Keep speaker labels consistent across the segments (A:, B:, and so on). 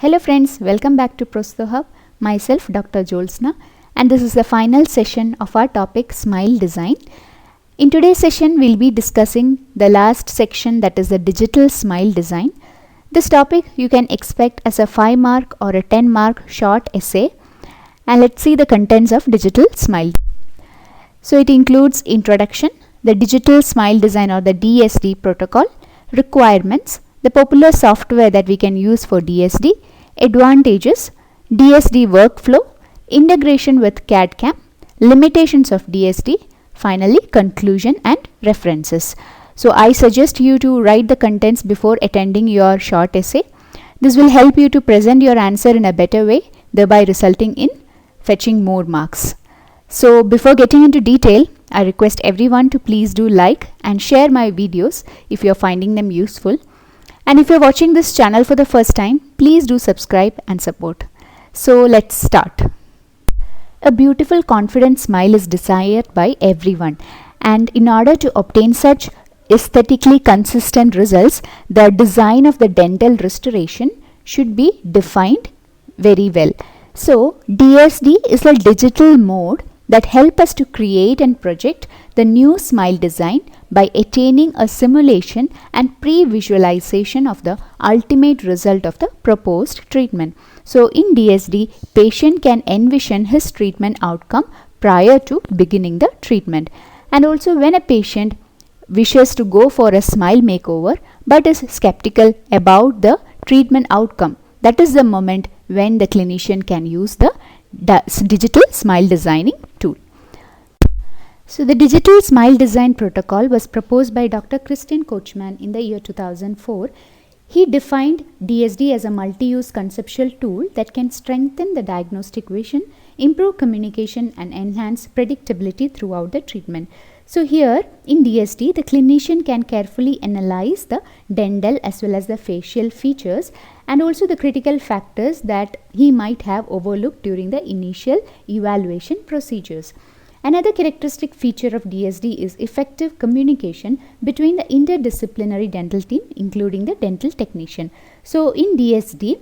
A: Hello friends, welcome back to Prostho Hub. Myself Dr. Jolsna, and this is the final session of our topic Smile Design. In today's session we'll be discussing the last section, that is the digital smile design. This topic you can expect as a 5 mark or a 10 mark short essay, and let's see the contents of digital smile. So it includes introduction, the digital smile design or the DSD protocol, requirements, the popular software that we can use for DSD, advantages, DSD workflow, integration with CAD/CAM, limitations of DSD, finally conclusion and references. So I suggest you to write the contents before attending your short essay. This will help you to present your answer in a better way, thereby resulting in fetching more marks. So before getting into detail, I request everyone to please do like and share my videos if you are finding them useful. And if you are watching this channel for the first time, please do subscribe and support. So let's start. A beautiful, confident smile is desired by everyone, and in order to obtain such aesthetically consistent results, the design of the dental restoration should be defined very well. So DSD is a digital mode that helps us to create and project the new smile design by attaining a simulation and pre-visualization of the ultimate result of the proposed treatment. So in DSD, patient can envision his treatment outcome prior to beginning the treatment. And also when a patient wishes to go for a smile makeover but is skeptical about the treatment outcome, that is the moment when the clinician can use the digital smile designing tool. So the digital smile design protocol was proposed by Dr. Christian Kochman in the year 2004. He defined DSD as a multi-use conceptual tool that can strengthen the diagnostic vision, improve communication and enhance predictability throughout the treatment. So here in DSD, the clinician can carefully analyze the dental as well as the facial features and also the critical factors that he might have overlooked during the initial evaluation procedures. Another characteristic feature of DSD is effective communication between the interdisciplinary dental team, including the dental technician. So in DSD,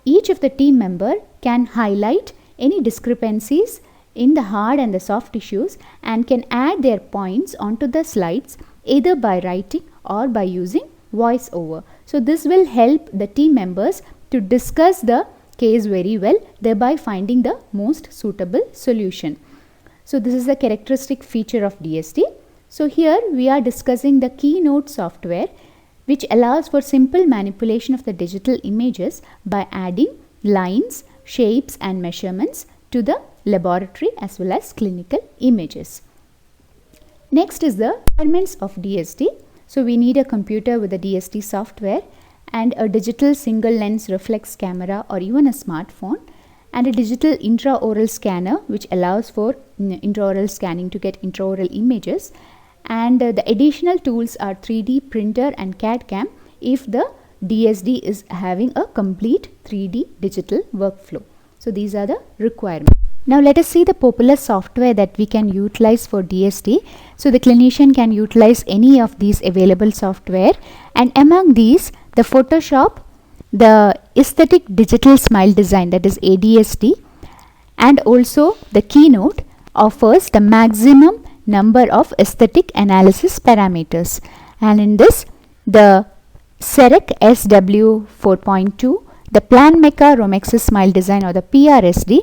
A: each of the team member can highlight any discrepancies in the hard and the soft tissues and can add their points onto the slides either by writing or by using voice over. So this will help the team members to discuss the case very well, thereby finding the most suitable solution. So this is a characteristic feature of DSD. So here we are discussing the Keynote software, which allows for simple manipulation of the digital images by adding lines, shapes and measurements to the laboratory as well as clinical images. Next is the requirements of DSD. So we need a computer with the DSD software and a digital single lens reflex camera or even a smartphone, and a digital intraoral scanner which allows for intraoral scanning to get intraoral images, and the additional tools are 3D printer and CAD/CAM if the DSD is having a complete 3D digital workflow. So these are the requirements. Now let us see the popular software that we can utilize for DSD. So the clinician can utilize any of these available software, and among these the Photoshop, the aesthetic digital smile design, that is ADSD, and also the Keynote offers the maximum number of aesthetic analysis parameters, and in this the CEREC SW 4.2, the Planmeca Romexis smile design or the PRSD,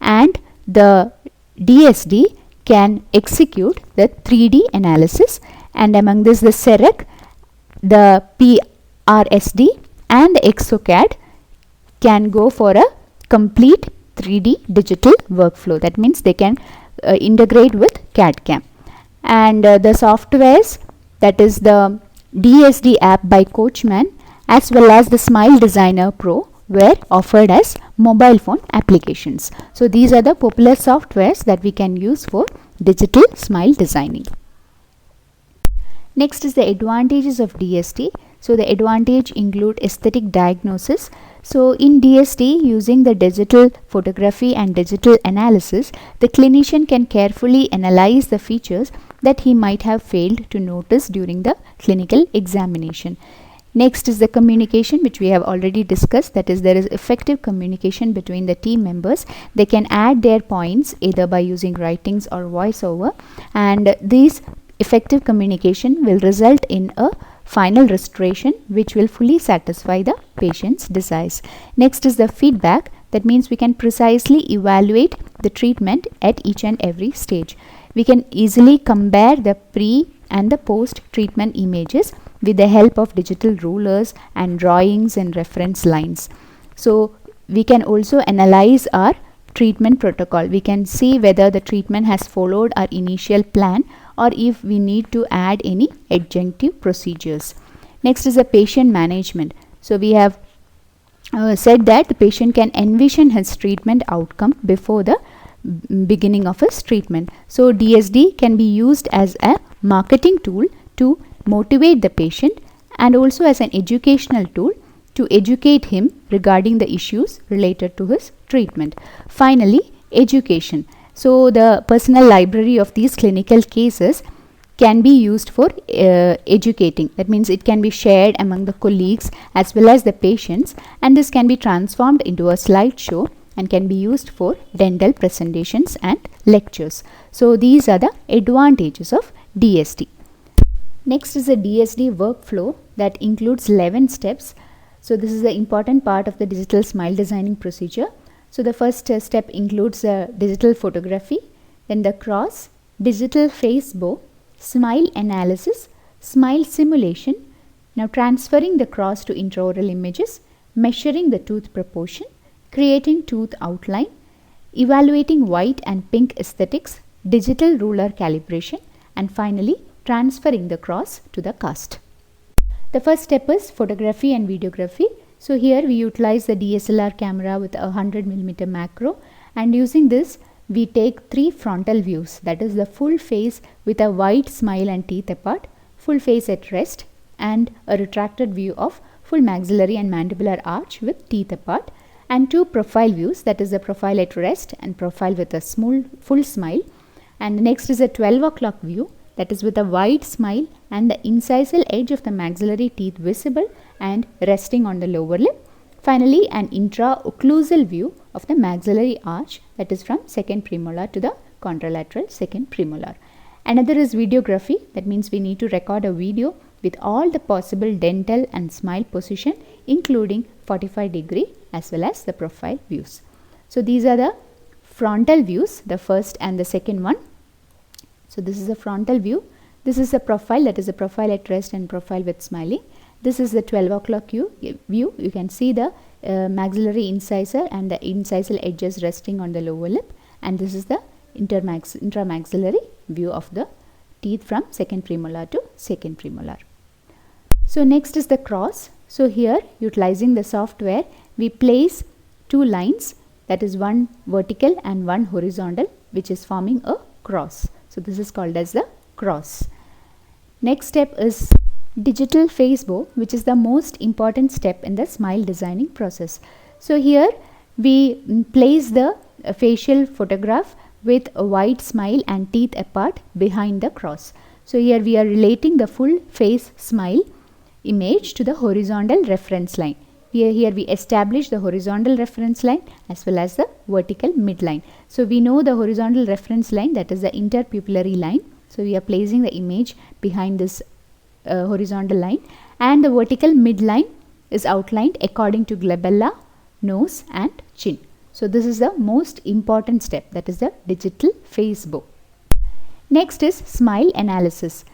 A: and the DSD can execute the 3D analysis, and among this the CEREC, the PRSD and the ExoCAD can go for a complete 3D digital workflow. That means they can integrate with CAD/CAM. And the softwares, that is the DSD app by Kochman as well as the Smile Designer Pro, were offered as mobile phone applications. So these are the popular softwares that we can use for digital smile designing. Next is the advantages of DSD. So the advantage include aesthetic diagnosis. So in DSD, using the digital photography and digital analysis, the clinician can carefully analyze the features that he might have failed to notice during the clinical examination. Next is the communication, which we have already discussed, that is there is effective communication between the team members. They can add their points either by using writings or voiceover, and these effective communication will result in a final restoration which will fully satisfy the patient's desires. Next is the feedback. That means we can precisely evaluate the treatment at each and every stage. We can easily compare the pre and the post treatment images with the help of digital rulers and drawings and reference lines. So we can also analyze our treatment protocol. We can see whether the treatment has followed our initial plan or if we need to add any adjunctive procedures. Next is the patient management. So we have said that the patient can envision his treatment outcome before the beginning of his treatment. So DSD can be used as a marketing tool to motivate the patient and also as an educational tool to educate him regarding the issues related to his treatment. Finally, education. So the personal library of these clinical cases can be used for educating. That means it can be shared among the colleagues as well as the patients, and this can be transformed into a slideshow and can be used for dental presentations and lectures. So these are the advantages of DSD. Next is the DSD workflow that includes 11 steps. So this is the important part of the digital smile designing procedure. So the first step includes digital photography, then the cross, digital face bow, smile analysis, smile simulation, now transferring the cross to intraoral images, measuring the tooth proportion, creating tooth outline, evaluating white and pink aesthetics, digital ruler calibration, and finally transferring the cross to the cast. The first step is photography and videography. So here we utilize the DSLR camera with a 100mm macro, and using this we take 3 frontal views, that is the full face with a wide smile and teeth apart, full face at rest, and a retracted view of full maxillary and mandibular arch with teeth apart, and 2 profile views, that is the profile at rest and profile with a full smile. And next is a 12 o'clock view, that is with a wide smile and the incisal edge of the maxillary teeth visible and resting on the lower lip. Finally, an intraocclusal view of the maxillary arch, that is from second premolar to the contralateral second premolar. Another is videography. That means we need to record a video with all the possible dental and smile position, including 45 degree as well as the profile views. So these are the frontal views, the first and the second one. So this is the frontal view. This is the profile, that is the profile at rest and profile with smiling. This is the 12 o'clock view. You can see the maxillary incisor and the incisal edges resting on the lower lip, and this is the intramaxillary view of the teeth from second premolar to second premolar. So next is the cross. So here, utilizing the software, we place 2 lines, that is one vertical and one horizontal, which is forming a cross. So this is called as the cross. Next step is digital face bow, which is the most important step in the smile designing process. So here we place the facial photograph with a wide smile and teeth apart behind the cross. So here we are relating the full face smile image to the horizontal reference line. Here we establish the horizontal reference line as well as the vertical midline. So we know the horizontal reference line, that is the interpupillary line. So we are placing the image behind this horizontal line, and the vertical midline is outlined according to glabella, nose and chin. So this is the most important step, that is the digital face bow. Next is smile analysis.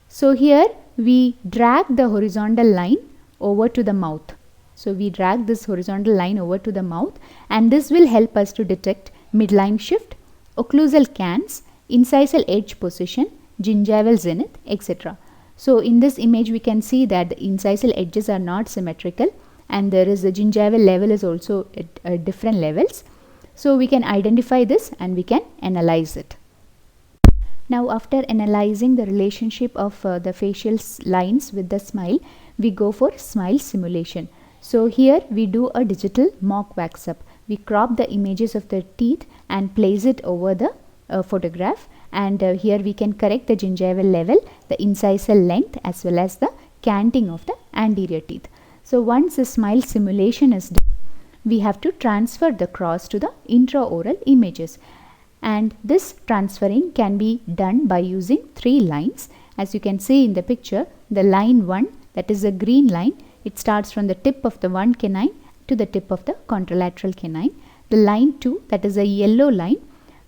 A: So here we drag the horizontal line over to the mouth. So we drag this horizontal line over to the mouth, and this will help us to detect midline shift, occlusal cans, incisal edge position, gingival zenith, etc. So in this image we can see that the incisal edges are not symmetrical, and there is the gingival level is also at different levels. So we can identify this and we can analyze it. Now after analyzing the relationship of the facial lines with the smile, we go for smile simulation. So here we do a digital mock wax up. We crop the images of the teeth and place it over the photograph, and here we can correct the gingival level, the incisal length as well as the canting of the anterior teeth. So once the smile simulation is done, we have to transfer the cross to the intraoral images, and this transferring can be done by using 3 lines. As you can see in the picture, the line 1, that is a green line, it starts from the tip of the one canine to the tip of the contralateral canine. The line 2, that is a yellow line,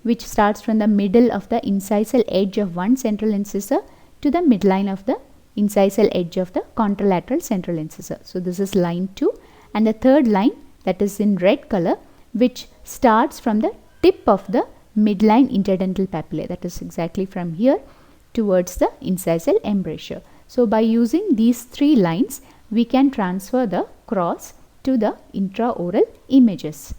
A: which starts from the middle of the incisal edge of one central incisor to the midline of the incisal edge of the contralateral central incisor. So this is line 2, and the third line, that is in red color, which starts from the tip of the midline interdental papillae, that is exactly from here towards the incisal embrasure. So by using these 3 lines, we can transfer the cross to the intraoral images.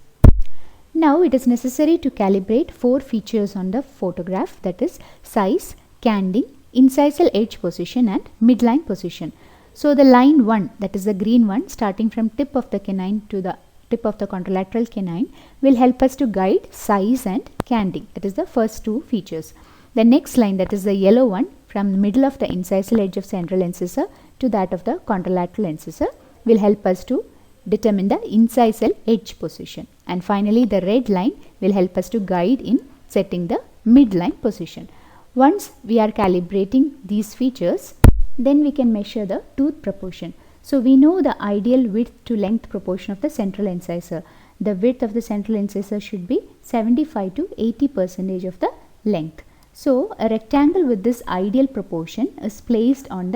A: Now it is necessary to calibrate 4 features on the photograph, that is size, canding, incisal edge position and midline position. So the line 1, that is the green one, starting from tip of the canine to the tip of the contralateral canine, will help us to guide size and canding. That is the first 2 features. The next line, that is the yellow one, from the middle of the incisal edge of central incisor to that of the contralateral incisor, will help us to determine the incisal edge position. And finally, the red line will help us to guide in setting the midline position. Once we are calibrating these features, then we can measure the tooth proportion. So we know the ideal width to length proportion of the central incisor. The width of the central incisor should be 75 to 80% of the length. So a rectangle with this ideal proportion is placed on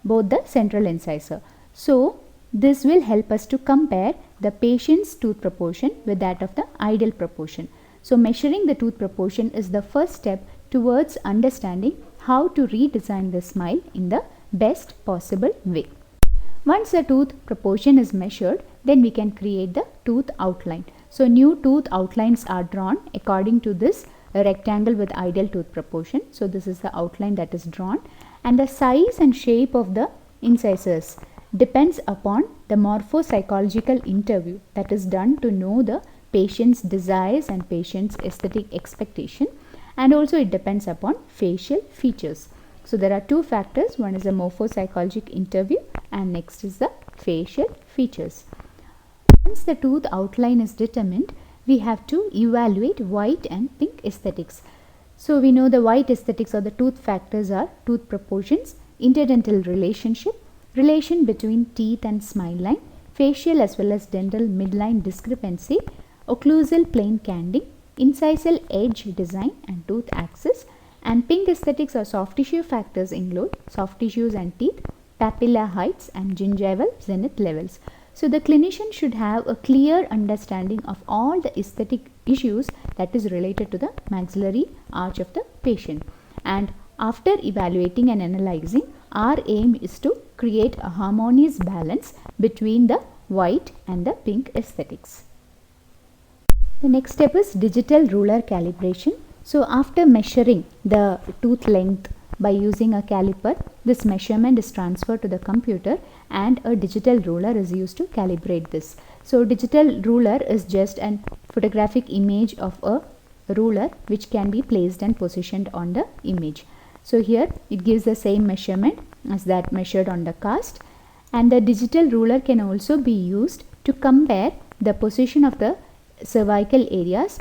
A: both the central incisor. So this will help us to compare the patient's tooth proportion with that of the ideal proportion. So measuring the tooth proportion is the first step towards understanding how to redesign the smile in the best possible way. Once the tooth proportion is measured, then we can create the tooth outline. So new tooth outlines are drawn according to this rectangle with ideal tooth proportion. So this is the outline that is drawn, and the size and shape of the incisors depends upon the morphopsychological interview that is done to know the patient's desires and patient's aesthetic expectation, and also it depends upon facial features. So there are 2 factors, one is a morphopsychologic interview and next is the facial features. Once the tooth outline is determined, we have to evaluate white and pink aesthetics. So we know the white aesthetics or the tooth factors are tooth proportions, interdental relationship, relation between teeth and smile line, facial as well as dental midline discrepancy, occlusal plane canding, incisal edge design and tooth axis. And pink aesthetics or soft tissue factors include soft tissues and teeth, papilla heights and gingival zenith levels. So the clinician should have a clear understanding of all the aesthetic issues that is related to the maxillary arch of the patient. And after evaluating and analyzing, our aim is to create a harmonious balance between the white and the pink aesthetics. The next step is digital ruler calibration. So after measuring the tooth length by using a caliper, this measurement is transferred to the computer and a digital ruler is used to calibrate this. So digital ruler is just a photographic image of a ruler which can be placed and positioned on the image. So here it gives the same measurement as that measured on the cast, and the digital ruler can also be used to compare the position of the cervical areas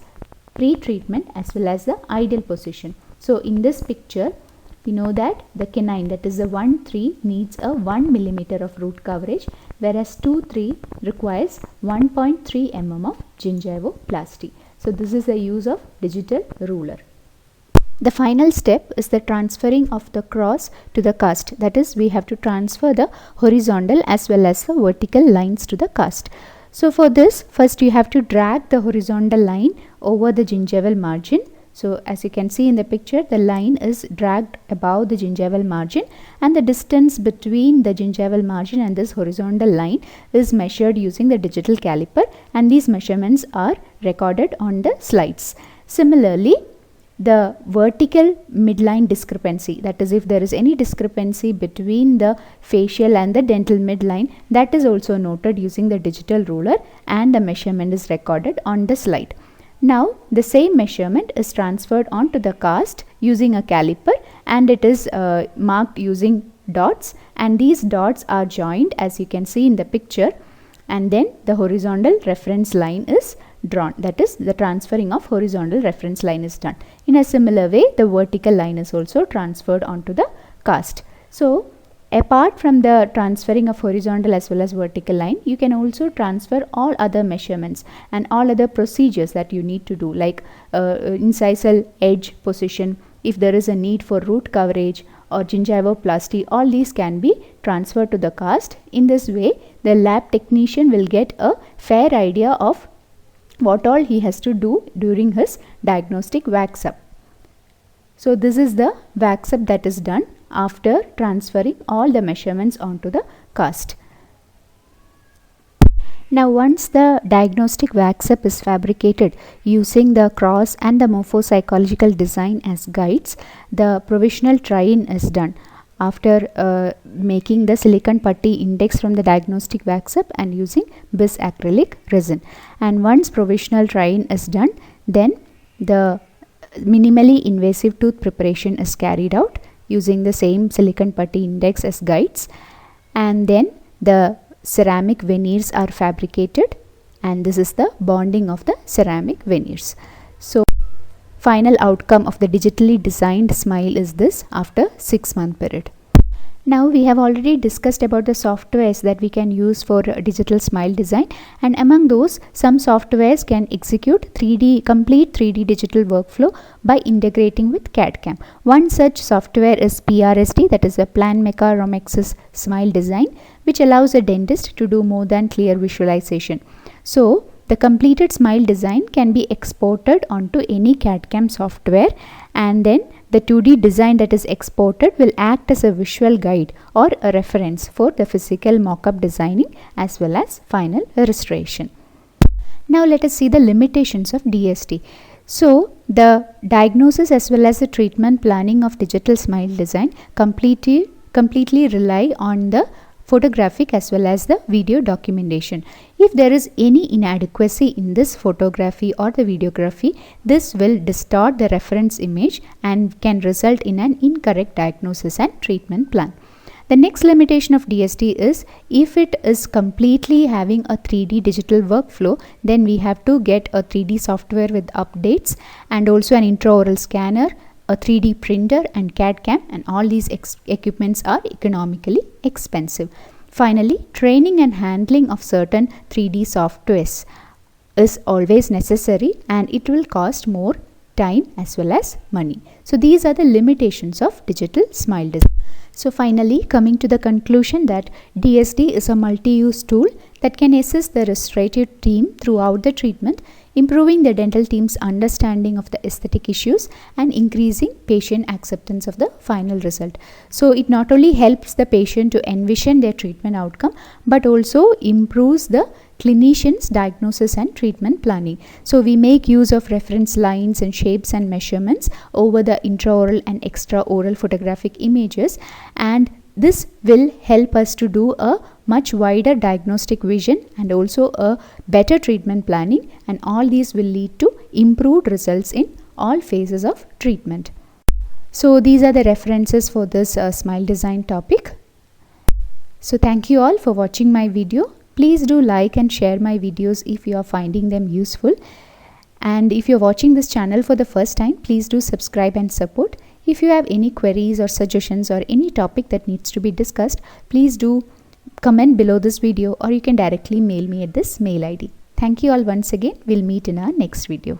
A: pre-treatment as well as the ideal position. So in this picture, we know that the canine, that is the 1-3, needs a 1 mm of root coverage, whereas 2-3 requires 1.3 mm of gingivoplasty. So this is the use of digital ruler. The final step is the transferring of the cross to the cast. That is, we have to transfer the horizontal as well as the vertical lines to the cast. So for this, first you have to drag the horizontal line over the gingival margin. So as you can see in the picture, the line is dragged above the gingival margin, and the distance between the gingival margin and this horizontal line is measured using the digital caliper, and these measurements are recorded on the slides. Similarly, the vertical midline discrepancy, that is, if there is any discrepancy between the facial and the dental midline, that is also noted using the digital ruler, and the measurement is recorded on the slide. Now the same measurement is transferred onto the cast using a caliper, and it is marked using dots, and these dots are joined as you can see in the picture, and then the horizontal reference line is drawn. That is, the transferring of horizontal reference line is done. In a similar way, the vertical line is also transferred onto the cast. So apart from the transferring of horizontal as well as vertical line, you can also transfer all other measurements and all other procedures that you need to do, like incisal edge position, if there is a need for root coverage or gingivoplasty, all these can be transferred to the cast. In this way, the lab technician will get a fair idea of what all he has to do during his diagnostic wax up. So this is the wax up that is done after transferring all the measurements onto the cast. Now once the diagnostic wax up is fabricated using the cross and the morphopsychological design as guides, the provisional try-in is done after making the silicon putty index from the diagnostic wax up and using bis acrylic resin. And once provisional try-in is done, then the minimally invasive tooth preparation is carried out using the same silicon putty index as guides, and then the ceramic veneers are fabricated, and this is the bonding of the ceramic veneers. So final outcome of the digitally designed smile is this after 6-month period. Now we have already discussed about the softwares that we can use for digital smile design, and among those, some softwares can execute complete 3D digital workflow by integrating with CAD/CAM. One such software is PRSD, that is a Planmeca Romexis Smile Design, which allows a dentist to do more than clear visualization. So the completed smile design can be exported onto any CAD/CAM software, and then the 2D design that is exported will act as a visual guide or a reference for the physical mock-up designing as well as final restoration. Now let us see the limitations of DSD. So the diagnosis as well as the treatment planning of digital smile design completely rely on the photographic as well as the video documentation. If there is any inadequacy in this photography or the videography, this will distort the reference image and can result in an incorrect diagnosis and treatment plan. The next limitation of DSD is if it is completely having a 3D digital workflow, then we have to get a 3D software with updates and also an intraoral scanner, a 3D printer and CAD/CAM, and all these equipments are economically expensive. Finally, training and handling of certain 3D softwares is always necessary, and it will cost more time as well as money. So these are the limitations of digital smile design. So finally, coming to the conclusion that DSD is a multi-use tool that can assist the restorative team throughout the treatment, improving the dental team's understanding of the aesthetic issues and increasing patient acceptance of the final result. So it not only helps the patient to envision their treatment outcome, but also improves the clinician's diagnosis and treatment planning. So we make use of reference lines and shapes and measurements over the intraoral and extraoral photographic images, and this will help us to do a much wider diagnostic vision and also a better treatment planning, and all these will lead to improved results in all phases of treatment. So these are the references for this smile design topic. So thank you all for watching my video. Please do like and share my videos if you are finding them useful. And if you're watching this channel for the first time, please do subscribe and support. If you have any queries or suggestions or any topic that needs to be discussed, please do comment below this video, or you can directly mail me at this mail ID. Thank you all once again. We'll meet in our next video.